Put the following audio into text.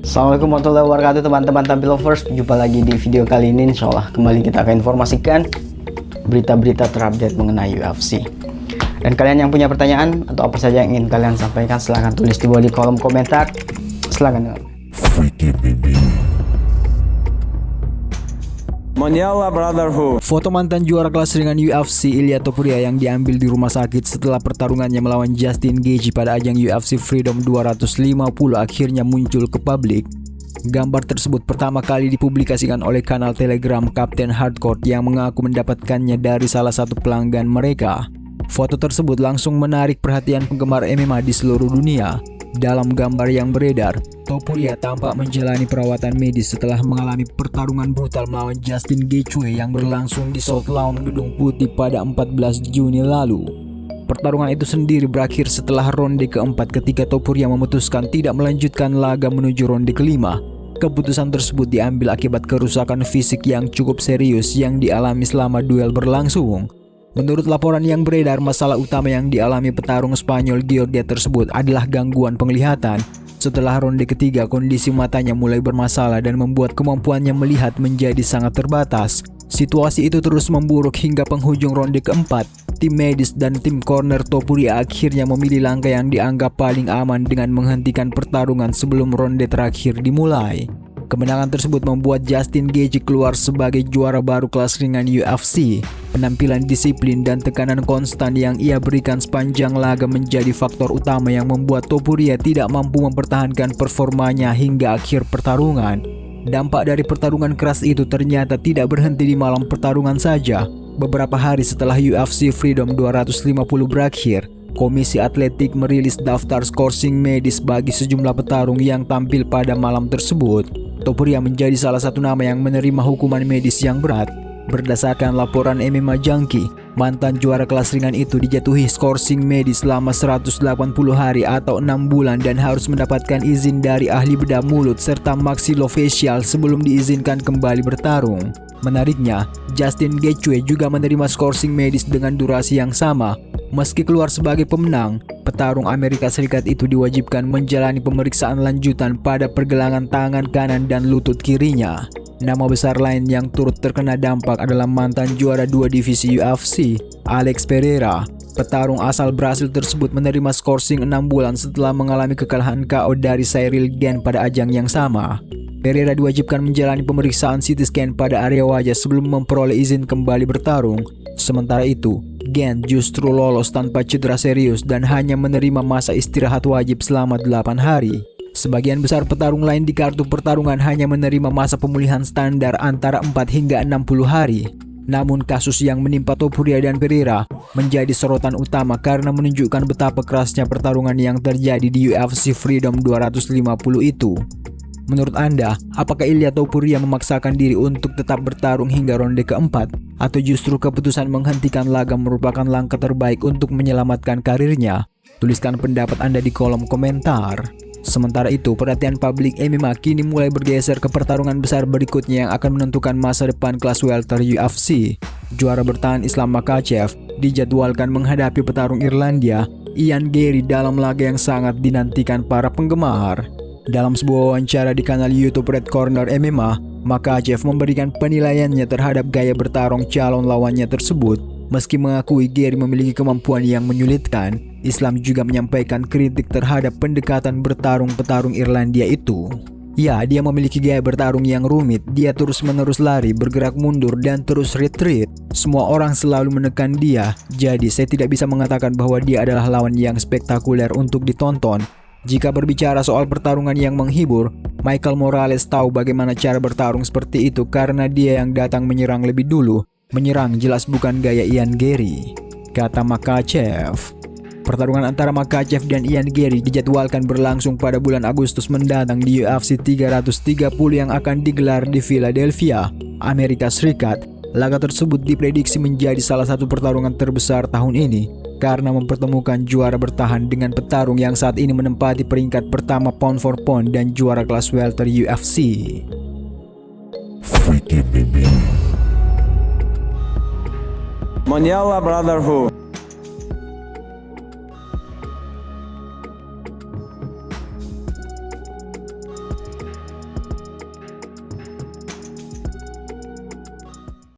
Assalamualaikum warahmatullahi wabarakatuh teman-teman Tampi Lovers. Jumpa lagi di video kali ini. Insya Allah kembali kita akan informasikan berita-berita terupdate mengenai UFC. Dan kalian yang punya pertanyaan atau apa saja yang ingin kalian sampaikan, silahkan tulis di bawah di kolom komentar. Silahkan. Mondial Brotherhood. Foto mantan juara kelas ringan UFC Ilia Topuria yang diambil di rumah sakit setelah pertarungannya melawan Justin Gaethje pada ajang UFC Freedom 250 akhirnya muncul ke publik. Gambar tersebut pertama kali dipublikasikan oleh kanal Telegram Captain Hardcore yang mengaku mendapatkannya dari salah satu pelanggan mereka. Foto tersebut langsung menarik perhatian penggemar MMA di seluruh dunia. Dalam gambar yang beredar, Topuria tampak menjalani perawatan medis setelah mengalami pertarungan brutal melawan Justin Gaethje yang berlangsung di South Lawn Gedung Putih pada 14 Juni lalu. Pertarungan itu sendiri berakhir setelah ronde keempat ketika Topuria memutuskan tidak melanjutkan laga menuju ronde kelima. Keputusan tersebut diambil akibat kerusakan fisik yang cukup serius yang dialami selama duel berlangsung. Menurut laporan yang beredar, masalah utama yang dialami petarung Spanyol Georgia tersebut adalah gangguan penglihatan. Setelah ronde ketiga, kondisi matanya mulai bermasalah dan membuat kemampuannya melihat menjadi sangat terbatas. Situasi itu terus memburuk hingga penghujung ronde keempat. Tim medis dan tim corner Topuria akhirnya memilih langkah yang dianggap paling aman dengan menghentikan pertarungan sebelum ronde terakhir dimulai. Kemenangan tersebut membuat Justin Gaethje keluar sebagai juara baru kelas ringan UFC. Penampilan disiplin dan tekanan konstan yang ia berikan sepanjang laga menjadi faktor utama yang membuat Topuria tidak mampu mempertahankan performanya hingga akhir pertarungan. Dampak dari pertarungan keras itu ternyata tidak berhenti di malam pertarungan saja. Beberapa hari setelah UFC Freedom 250 berakhir, Komisi Atletik merilis daftar scoring medis bagi sejumlah petarung yang tampil pada malam tersebut. Topuria menjadi salah satu nama yang menerima hukuman medis yang berat. Berdasarkan laporan MMA Junkie, mantan juara kelas ringan itu dijatuhi scoring medis selama 180 hari atau 6 bulan dan harus mendapatkan izin dari ahli bedah mulut serta maksilofacial sebelum diizinkan kembali bertarung. Menariknya, Justin Gaethje juga menerima scoring medis dengan durasi yang sama. Meski keluar sebagai pemenang, petarung Amerika Serikat itu diwajibkan menjalani pemeriksaan lanjutan pada pergelangan tangan kanan dan lutut kirinya. Nama besar lain yang turut terkena dampak adalah mantan juara 2 divisi UFC, Alex Pereira. Petarung asal Brasil tersebut menerima scoring 6 bulan setelah mengalami kekalahan KO dari Cyril Gane pada ajang yang sama. Pereira diwajibkan menjalani pemeriksaan CT scan pada area wajah sebelum memperoleh izin kembali bertarung. Sementara itu, Gane justru lolos tanpa cedera serius dan hanya menerima masa istirahat wajib selama 8 hari. Sebagian besar petarung lain di kartu pertarungan hanya menerima masa pemulihan standar antara 4 hingga 60 hari. Namun kasus yang menimpa Topuria dan Pereira menjadi sorotan utama karena menunjukkan betapa kerasnya pertarungan yang terjadi di UFC Freedom 250 itu. Menurut Anda, apakah Ilia Topuria memaksakan diri untuk tetap bertarung hingga ronde keempat? Atau justru keputusan menghentikan laga merupakan langkah terbaik untuk menyelamatkan karirnya? Tuliskan pendapat Anda di kolom komentar. Sementara itu, perhatian publik MMA kini mulai bergeser ke pertarungan besar berikutnya yang akan menentukan masa depan kelas welter UFC. Juara bertahan Islam Makhachev dijadwalkan menghadapi petarung Irlandia, Ian Garry dalam laga yang sangat dinantikan para penggemar. Dalam sebuah wawancara di kanal YouTube Red Corner MMA, Makhachev memberikan penilaiannya terhadap gaya bertarung calon lawannya tersebut. Meski mengakui Garry memiliki kemampuan yang menyulitkan, Islam juga menyampaikan kritik terhadap pendekatan bertarung petarung Irlandia itu. Ya, dia memiliki gaya bertarung yang rumit, dia terus-menerus lari, bergerak mundur, dan terus retreat. Semua orang selalu menekan dia, jadi saya tidak bisa mengatakan bahwa dia adalah lawan yang spektakuler untuk ditonton. Jika berbicara soal pertarungan yang menghibur, Michael Morales tahu bagaimana cara bertarung seperti itu karena dia yang datang menyerang lebih dulu. Menyerang jelas bukan gaya Ian Garry, kata Makhachev. Pertarungan antara Makhachev dan Ian Garry dijadwalkan berlangsung pada bulan Agustus mendatang di UFC 330 yang akan digelar di Philadelphia, Amerika Serikat. Laga tersebut diprediksi menjadi salah satu pertarungan terbesar tahun ini karena mempertemukan juara bertahan dengan petarung yang saat ini menempati peringkat pertama pound for pound dan juara kelas welter UFC. Mondial Brotherhood.